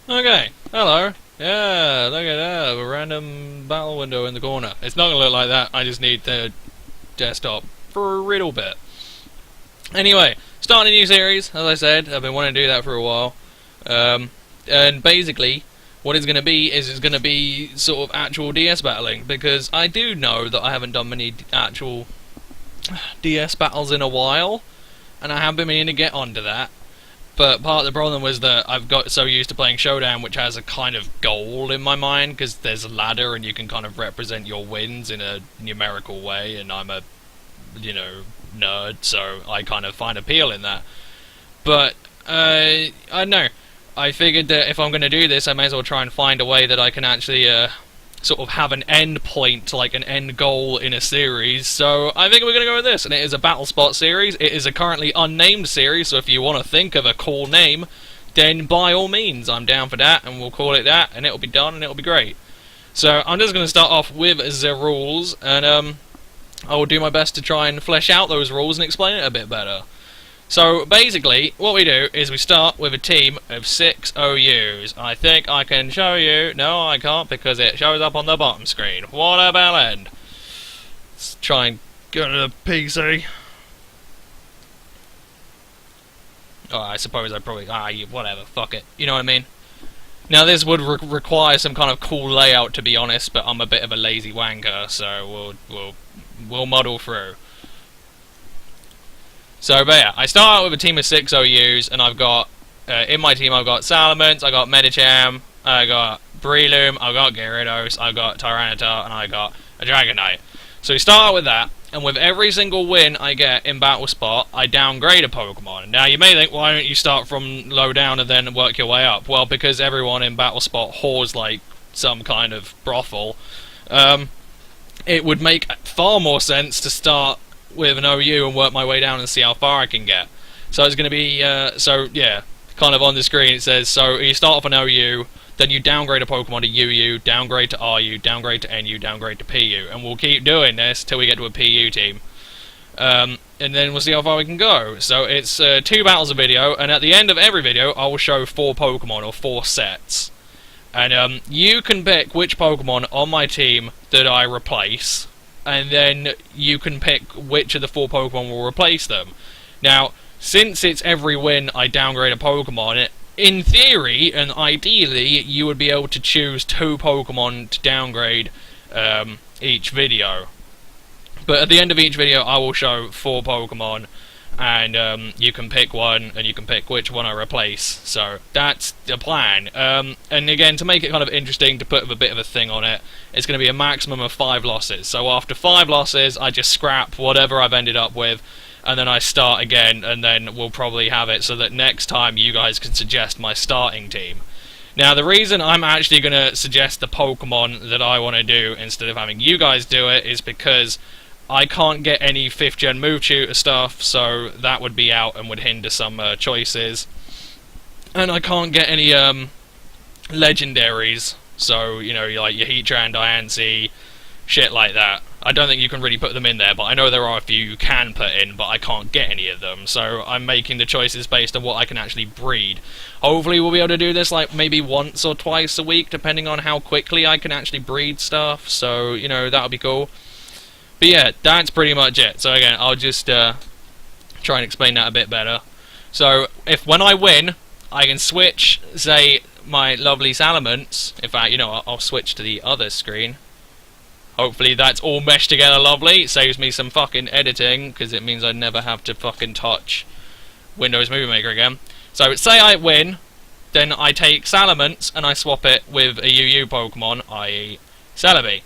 Okay, hello. Yeah, look at that, a random battle window in the corner. It's not gonna look like that, I just need the desktop for a little bit. Anyway, starting a new series, as I said, I've been wanting to do that for a while. And basically, what it's going to be is it's going to be sort of actual DS battling, because I do know that I haven't done many actual DS battles in a while, and I have been meaning to get onto that. But part of the problem was that I've got so used to playing Showdown, which has a kind of goal in my mind, because there's a ladder and you can kind of represent your wins in a numerical way, and I'm a, nerd, so I kind of find appeal in that. But, I don't know, I figured that if I'm going to do this, I may as well try and find a way that I can actually, sort of have an end point, like an end goal in a series. So I think we're going to go with this, and it is a Battle Spot series. It is a currently unnamed series, so if you want to think of a cool name, then by all means, I'm down for that, and we'll call it that, and it'll be done, and it'll be great. So I'm just going to start off with the rules, and I will do my best to try and flesh out those rules and explain it a bit better. So basically, what we do is we start with a team of 6 OUs. I think I can show you. No, I can't, because it shows up on the bottom screen. What a bell end. Let's try and go to the PC. Oh, I suppose I probably... whatever, fuck it. You know what I mean? Now, this would require some kind of cool layout, to be honest, but I'm a bit of a lazy wanker, so we'll muddle through. So, but yeah, I start out with a team of 6 OUs, and I've got, in my team I've got Salamence, I got Medicham, I got Breloom, I've got Gyarados, I've got Tyranitar, and I got a Dragonite. So we start out with that, and with every single win I get in Battle Spot, I downgrade a Pokemon. Now you may think, why don't you start from low down and then work your way up? Well, because everyone in Battle Spot whores like some kind of brothel, it would make far more sense to start with an OU and work my way down and see how far I can get. So it's going to be, kind of on the screen it says, so you start off an OU, then you downgrade a Pokemon to UU, downgrade to RU, downgrade to NU, downgrade to PU, and we'll keep doing this till we get to a PU team. And then we'll see how far we can go. So it's 2 battles a video, and at the end of every video I will show 4 Pokemon, or 4 sets. And you can pick which Pokemon on my team that I replace, and then you can pick which of the 4 Pokemon will replace them. Now, since it's every win I downgrade a Pokemon, in theory and ideally you would be able to choose 2 Pokemon to downgrade each video. But at the end of each video I will show 4 Pokemon, and you can pick one, and you can pick which one I replace. So that's the plan. And again, to make it kind of interesting, to put a bit of a thing on it, it's going to be a maximum of 5 losses. So after 5 losses, I just scrap whatever I've ended up with, and then I start again, and then we'll probably have it so that next time you guys can suggest my starting team. Now, the reason I'm actually going to suggest the Pokemon that I want to do instead of having you guys do it is because I can't get any 5th gen move tutor stuff, so that would be out and would hinder some choices. And I can't get any legendaries, so, like your Heatran, Diancie, shit like that. I don't think you can really put them in there, but I know there are a few you can put in, but I can't get any of them, so I'm making the choices based on what I can actually breed. Hopefully we'll be able to do this like maybe once or twice a week, depending on how quickly I can actually breed stuff, so, that'll be cool. But yeah, that's pretty much it. So again, I'll just try and explain that a bit better. So, when I win, I can switch, say, my lovely Salamence. In fact, I'll switch to the other screen. Hopefully that's all meshed together lovely. It saves me some fucking editing, because it means I never have to fucking touch Windows Movie Maker again. So, say I win, then I take Salamence and I swap it with a UU Pokemon, i.e. Celebi.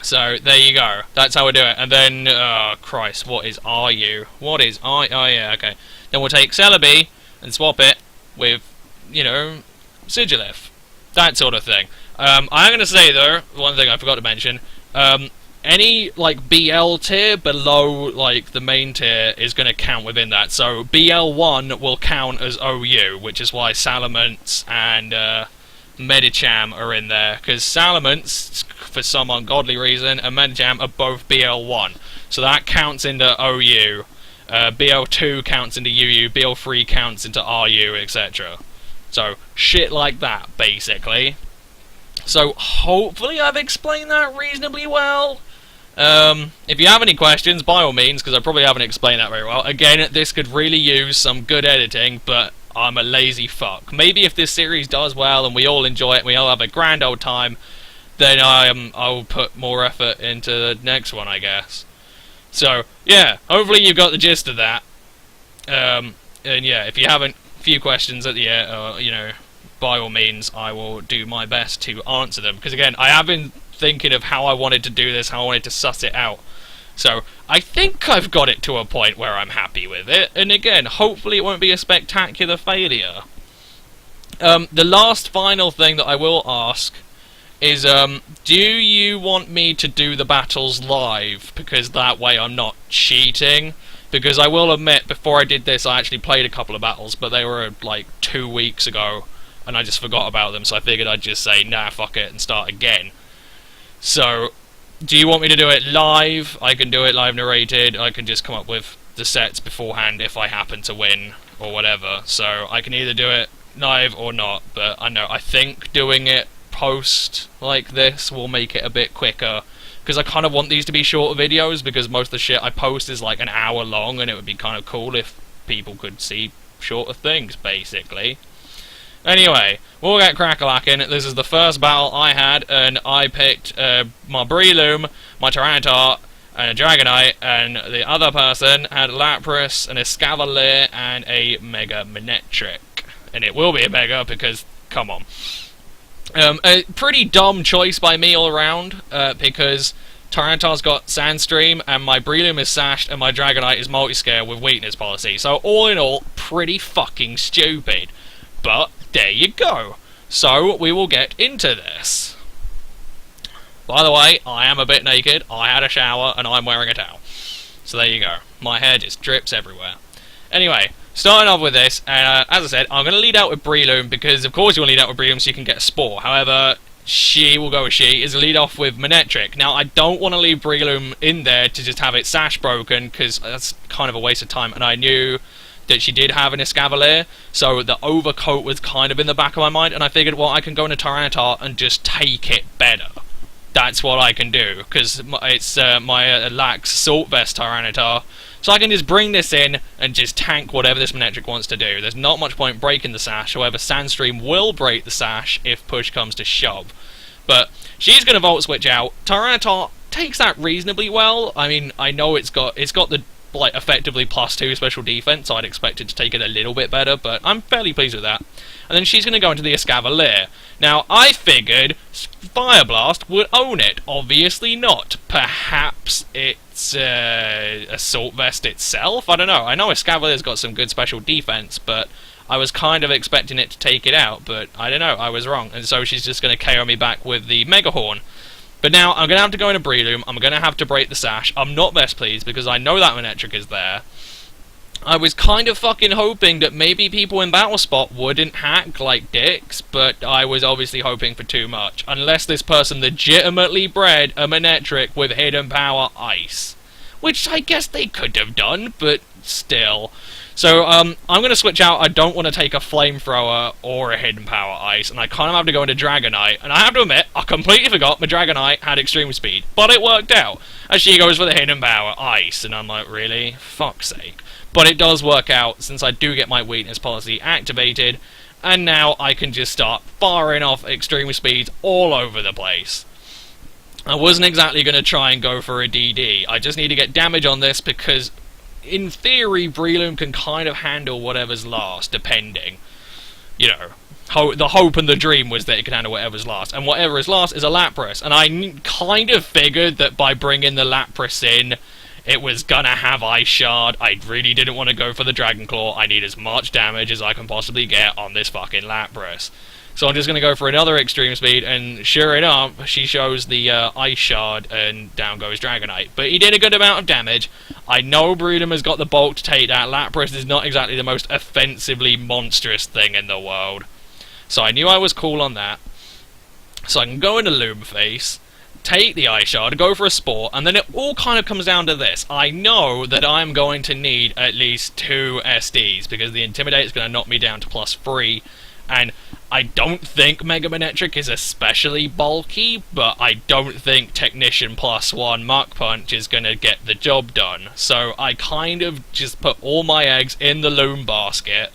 So, there you go. That's how we do it. And then, oh, Christ, what is RU? What is I? Oh, yeah, okay. Then we'll take Celebi and swap it with, Sigilyph. That sort of thing. I'm going to say, though, one thing I forgot to mention, any, BL tier below, the main tier is going to count within that. So, BL1 will count as OU, which is why Salamence and, Medicham are in there, because Salamence, for some ungodly reason, and Medicham are both BL1, so that counts into OU, BL2 counts into UU, BL3 counts into RU, etc. So, shit like that, basically. So, hopefully I've explained that reasonably well. If you have any questions, by all means, because I probably haven't explained that very well. Again, this could really use some good editing, but I'm a lazy fuck. Maybe if this series does well and we all enjoy it and we all have a grand old time, then I'll put more effort into the next one, I guess. So, yeah, hopefully you got the gist of that. And yeah, if you haven't, a few questions at the end, you know, by all means, I will do my best to answer them. Because again, I have been thinking of how I wanted to do this, how I wanted to suss it out. So, I think I've got it to a point where I'm happy with it. And again, hopefully it won't be a spectacular failure. The last final thing that I will ask is, do you want me to do the battles live? Because that way I'm not cheating. Because I will admit, before I did this, I actually played a couple of battles, but they were like 2 weeks ago, and I just forgot about them, so I figured I'd just say, nah, fuck it, and start again. So, do you want me to do it live? I can do it live narrated, I can just come up with the sets beforehand if I happen to win, or whatever. So, I can either do it live or not, but I think doing it post like this will make it a bit quicker, because I kind of want these to be shorter videos, because most of the shit I post is like an hour long, and it would be kind of cool if people could see shorter things, basically. Anyway, we'll get crack-a-lacking. This is the first battle I had, and I picked my Breloom, my Tyranitar, and a Dragonite, and the other person had Lapras, an Escavalier, and a Mega Manectric. And it will be a Mega, because, come on. A pretty dumb choice by me all around, because Tyranitar's got Sandstream, and my Breloom is Sashed, and my Dragonite is Multiscale with Weakness Policy. So, all in all, pretty fucking stupid. But, there you go. So, we will get into this. By the way, I am a bit naked, I had a shower, and I'm wearing a towel. So there you go. My hair just drips everywhere. Anyway, starting off with this, and as I said, I'm going to lead out with Breloom, because of course you want to lead out with Breloom so you can get a Spore. However, we'll go with she, is lead off with Manectric. Now, I don't want to leave Breloom in there to just have its Sash broken, because that's kind of a waste of time, and I knew that she did have an Escavalier, so the overcoat was kind of in the back of my mind, and I figured, well, I can go into Tyranitar and just take it better. That's what I can do, because it's my Lax Salt Vest Tyranitar, so I can just bring this in and just tank whatever this Manectric wants to do. There's not much point breaking the Sash, however Sandstream will break the Sash if push comes to shove. But she's going to Volt Switch out. Tyranitar takes that reasonably well. I mean, I know it's got the like effectively +2 special defense, so I'd expect it to take it a little bit better, but I'm fairly pleased with that. And then she's going to go into the Escavalier. Now, I figured Fire Blast would own it. Obviously not. Perhaps it's Assault Vest itself? I don't know. I know Escavalier's got some good special defense, but I was kind of expecting it to take it out, but I don't know. I was wrong. And so she's just going to KO me back with the Mega Horn. But now, I'm going to have to go into Breloom, I'm going to have to break the Sash. I'm not best pleased, because I know that Manectric is there. I was kind of fucking hoping that maybe people in Battle Spot wouldn't hack like dicks, but I was obviously hoping for too much. Unless this person legitimately bred a Manectric with Hidden Power Ice. Which I guess they could have done, but still. So, I'm going to switch out. I don't want to take a Flamethrower or a Hidden Power Ice, and I kind of have to go into Dragonite. And I have to admit, I completely forgot my Dragonite had Extreme Speed, but it worked out. And she goes for the Hidden Power Ice, and I'm like, really? Fuck's sake. But it does work out, since I do get my Weakness Policy activated, and now I can just start firing off Extreme Speeds all over the place. I wasn't exactly going to try and go for a DD. I just need to get damage on this, because in theory, Breloom can kind of handle whatever's last, depending. You know, the hope and the dream was that it can handle whatever's last, and whatever is last is a Lapras, and I kind of figured that by bringing the Lapras in, it was gonna have Ice Shard. I really didn't want to go for the Dragon Claw. I need as much damage as I can possibly get on this fucking Lapras. So I'm just gonna go for another Extreme Speed, and sure enough, she shows the Ice Shard, and down goes Dragonite. But he did a good amount of damage. I know Breloom has got the bulk to take that. Lapras is not exactly the most offensively monstrous thing in the world. So I knew I was cool on that. So I can go into Loom Face, take the Ice Shard, go for a Spore, and then it all kind of comes down to this. I know that I'm going to need at least 2 SDs, because the Intimidate is going to knock me down to +3, and I don't think Mega Manectric is especially bulky, but I don't think Technician +1 Mach Punch is going to get the job done. So I kind of just put all my eggs in the Loom basket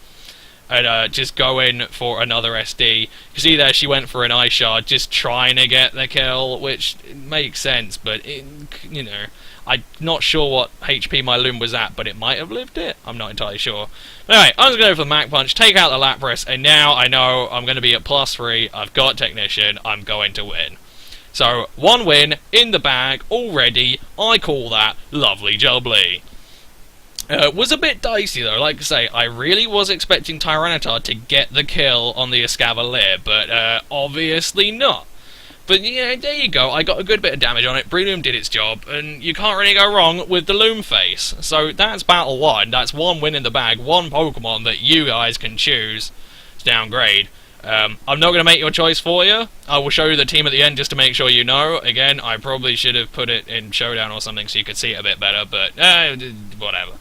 and just go in for another SD. You see there, she went for an Ice Shard, just trying to get the kill, which makes sense, but, you know, I'm not sure what HP my Loom was at, but it might have lived it. I'm not entirely sure. But anyway, I'm just going to go for the Mach Punch, take out the Lapras, and now I know I'm going to be at +3. I've got Technician. I'm going to win. So, 1 win in the bag already. I call that lovely jubbly. Was a bit dicey though, like I say, I really was expecting Tyranitar to get the kill on the Escavalier, but obviously not. But yeah, there you go, I got a good bit of damage on it, Breloom did its job, and you can't really go wrong with the Loom Face. So that's battle 1, that's 1 win in the bag, 1 Pokemon that you guys can choose to downgrade. I'm not going to make your choice for you. I will show you the team at the end just to make sure you know. Again, I probably should have put it in Showdown or something so you could see it a bit better, but whatever.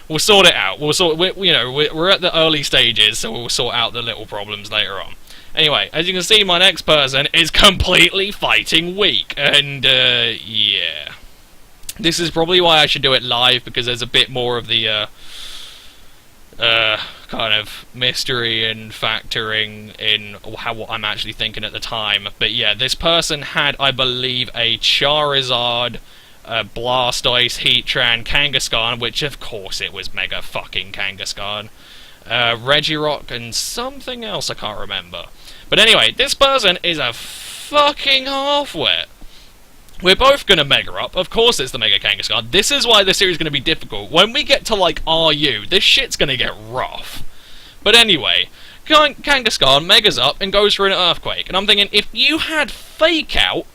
We'll sort it out. We're at the early stages, so we'll sort out the little problems later on. Anyway, as you can see, my next person is completely fighting weak, and yeah. This is probably why I should do it live, because there's a bit more of the kind of mystery and factoring in what I'm actually thinking at the time. But yeah, this person had, I believe, a Charizard, Blastoise, Heatran, Kangaskhan, which of course it was Mega fucking Kangaskhan, Regirock, and something else I can't remember. But anyway, this person is a fucking half-wit. We're both going to Mega up. Of course it's the Mega Kangaskhan. This is why this series is going to be difficult. When we get to, like, RU, this shit's going to get rough. But anyway, Kangaskhan Megas up and goes for an Earthquake. And I'm thinking, if you had Fake Out,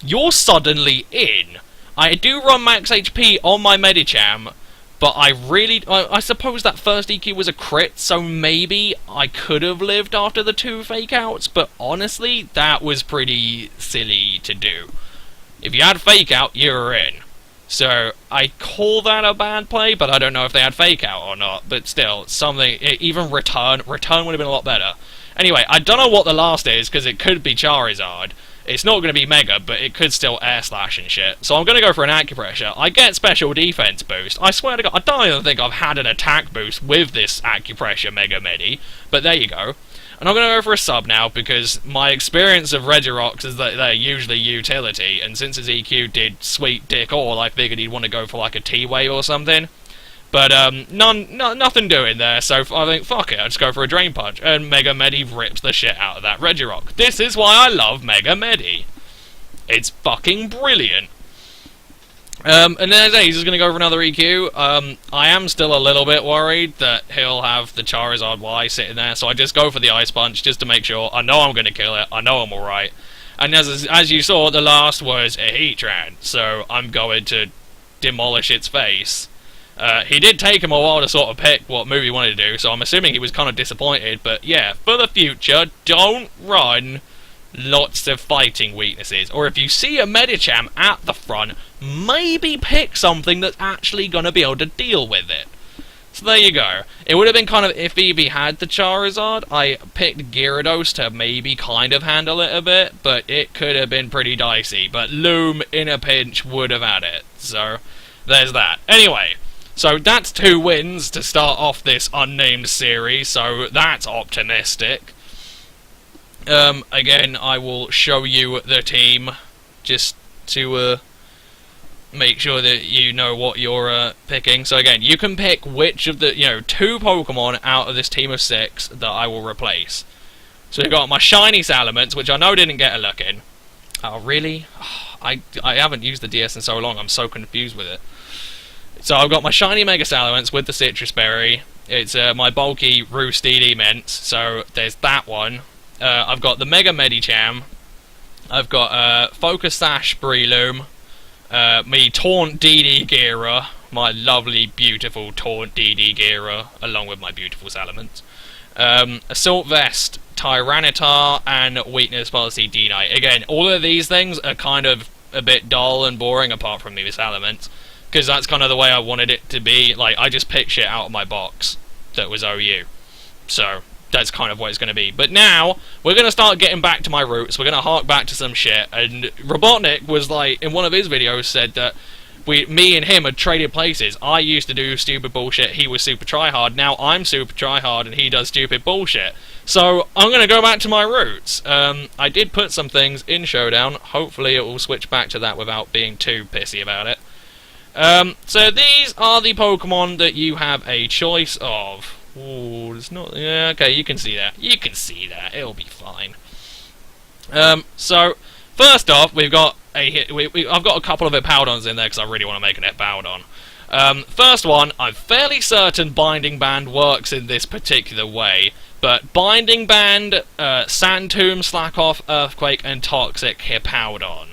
you're suddenly in. I do run max HP on my Medicham, but I suppose that first EQ was a crit, so maybe I could have lived after the 2 Fake Outs, but honestly, that was pretty silly to do. If you had Fake Out, you're in. So, I call that a bad play, but I don't know if they had Fake Out or not, but still, something, even Return would have been a lot better. Anyway, I don't know what the last is, because it could be Charizard. It's not going to be Mega, but it could still Air Slash and shit. So I'm going to go for an Acupressure. I get Special Defense boost. I swear to God, I don't even think I've had an attack boost with this Acupressure Mega Medi. But there you go. And I'm going to go for a sub now, because my experience of Regirox is that they're usually utility, and since his EQ did sweet dick all, I figured he'd want to go for like a T-Wave or something. But nothing doing there, so I think, fuck it, I'll just go for a Drain Punch, and Mega Medi rips the shit out of that Regirock. This is why I love Mega Medi. It's fucking brilliant. And then he's just going to go for another EQ. I am still a little bit worried that he'll have the Charizard Y sitting there, so I just go for the Ice Punch just to make sure. I know I'm going to kill it, I know I'm alright. And as you saw, the last was a Heatran, so I'm going to demolish its face. He did take him a while to sort of pick what move he wanted to do, so I'm assuming he was kind of disappointed, but yeah, for the future, don't run lots of fighting weaknesses, or if you see a Medicham at the front, maybe pick something that's actually going to be able to deal with it. So there you go. It would have been kind of iffy if he had the Charizard. I picked Gyarados to maybe kind of handle it a bit, but it could have been pretty dicey, but Loom in a pinch would have had it, so there's that. Anyway, so that's 2 wins to start off this unnamed series, so that's optimistic. Again, I will show you the team, just to make sure that you know what you're picking. So again, you can pick which of the, 2 Pokemon out of this team of 6 that I will replace. So you've got my Shiny Salamence, which I know didn't get a look in. Oh, really? I haven't used the DS in so long, I'm so confused with it. So I've got my Shiny Mega Salamence with the Citrus Berry. It's my bulky Roosted Immense, so there's that one. I've got the Mega Medicham. I've got Focus Sash Breloom. Me Taunt DD Gira. My lovely, beautiful Taunt DD Gira, along with my beautiful Salamence. Assault Vest, Tyranitar, and Weakness Policy D-Knight. Again, all of these things are kind of a bit dull and boring, apart from the Salamence, because that's kind of the way I wanted it to be. Like, I just picked shit out of my box that was OU. So, that's kind of what it's going to be. But now, we're going to start getting back to my roots. We're going to hark back to some shit. And Robotnik was like, in one of his videos, said that me and him had traded places. I used to do stupid bullshit, he was super tryhard. Now I'm super tryhard and he does stupid bullshit. So I'm going to go back to my roots. I did put some things in Showdown. Hopefully it will switch back to that without being too pissy about it. So these are the Pokemon that you have a choice of. Ooh, it's not... Yeah, okay, you can see that. You can see that. It'll be fine. So, first off, we've got I've got a couple of Hippowdons in there because I really want to make an Hippowdon. First one, I'm fairly certain Binding Band works in this particular way, but Binding Band, Sand Tomb, Slack Off, Earthquake, and Toxic Hippowdon.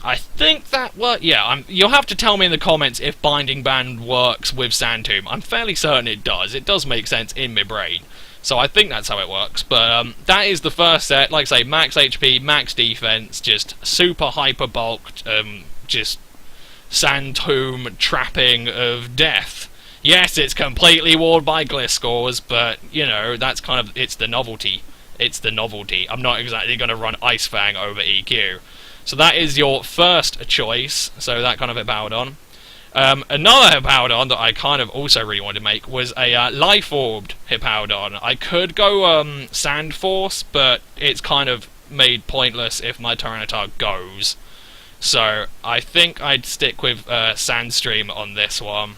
I think that works. Yeah, you'll have to tell me in the comments if Binding Band works with Sand Tomb. I'm fairly certain it does. It does make sense in my brain. So I think that's how it works. But that is the first set. Like I say, max HP, max defense, just super hyper bulked, just Sand Tomb trapping of death. Yes, it's completely walled by Gliscors, but, you know, that's kind of, it's the novelty. It's the novelty. I'm not exactly going to run Ice Fang over EQ. So that is your first choice, so that kind of Hippowdon. Another Hippowdon that I kind of also really wanted to make was a Life-Orbed Hippowdon. I could go Sand Force, but it's kind of made pointless if my Tyranitar goes. So I think I'd stick with Sandstream on this one.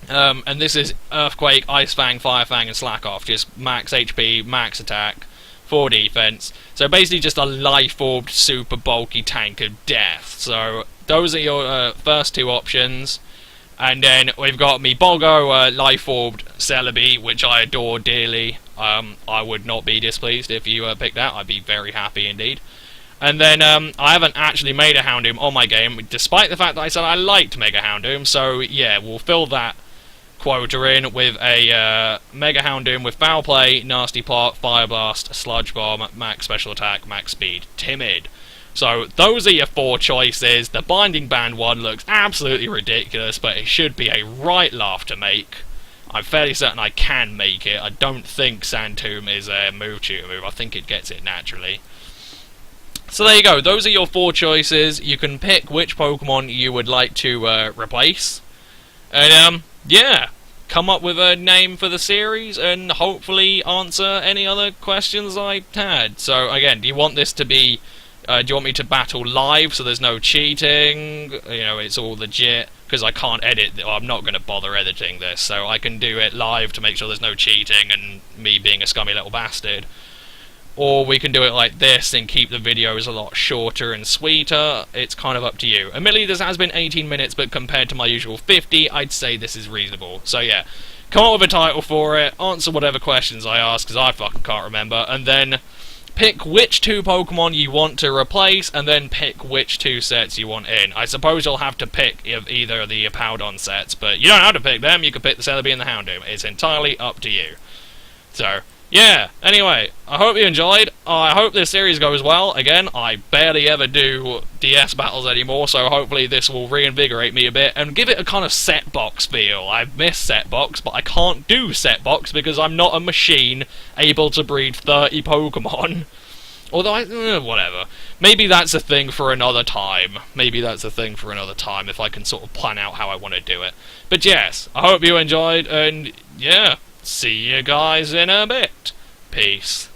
And this is Earthquake, Ice Fang, Fire Fang, and Slack Off. Just max HP, max attack, 4 defense. So basically just a life-orbed, super bulky tank of death. So those are your first two options. And then we've got me Bogo, life-orbed Celebi, which I adore dearly. I would not be displeased if you picked that. I'd be very happy indeed. And then I haven't actually made a Houndoom on my game, despite the fact that I said I like to make a Houndoom. So yeah, we'll fill that quota in with a Mega Houndoom with Foul Play, Nasty Plot, Fire Blast, Sludge Bomb, Max Special Attack, Max Speed, Timid. So those are your 4 choices. The Binding Band one looks absolutely ridiculous, but it should be a right laugh to make. I'm fairly certain I can make it. I don't think Sand Tomb is a move tutor move. I think it gets it naturally. So there you go. Those are your 4 choices. You can pick which Pokemon you would like to replace. And yeah, come up with a name for the series and hopefully answer any other questions I had. So again, do you want this to be, do you want me to battle live so there's no cheating, you know, it's all legit, because I can't edit, or I'm not going to bother editing this, so I can do it live to make sure there's no cheating and me being a scummy little bastard. Or we can do it like this and keep the videos a lot shorter and sweeter. It's kind of up to you. Admittedly, this has been 18 minutes, but compared to my usual 50, I'd say this is reasonable. So yeah, come up with a title for it, answer whatever questions I ask, because I fucking can't remember, and then pick which 2 Pokemon you want to replace, and then pick which 2 sets you want in. I suppose you'll have to pick either of the Hippowdon sets, but you don't have to pick them, you can pick the Celebi and the Houndoom. It's entirely up to you. So yeah, anyway, I hope you enjoyed. I hope this series goes well. Again, I barely ever do DS battles anymore, so hopefully this will reinvigorate me a bit and give it a kind of set box feel. I've missed set box, but I can't do set box because I'm not a machine able to breed 30 Pokemon. Although, whatever. Maybe that's a thing for another time. Maybe that's a thing for another time if I can sort of plan out how I want to do it. But yes, I hope you enjoyed, and yeah, see you guys in a bit. Peace.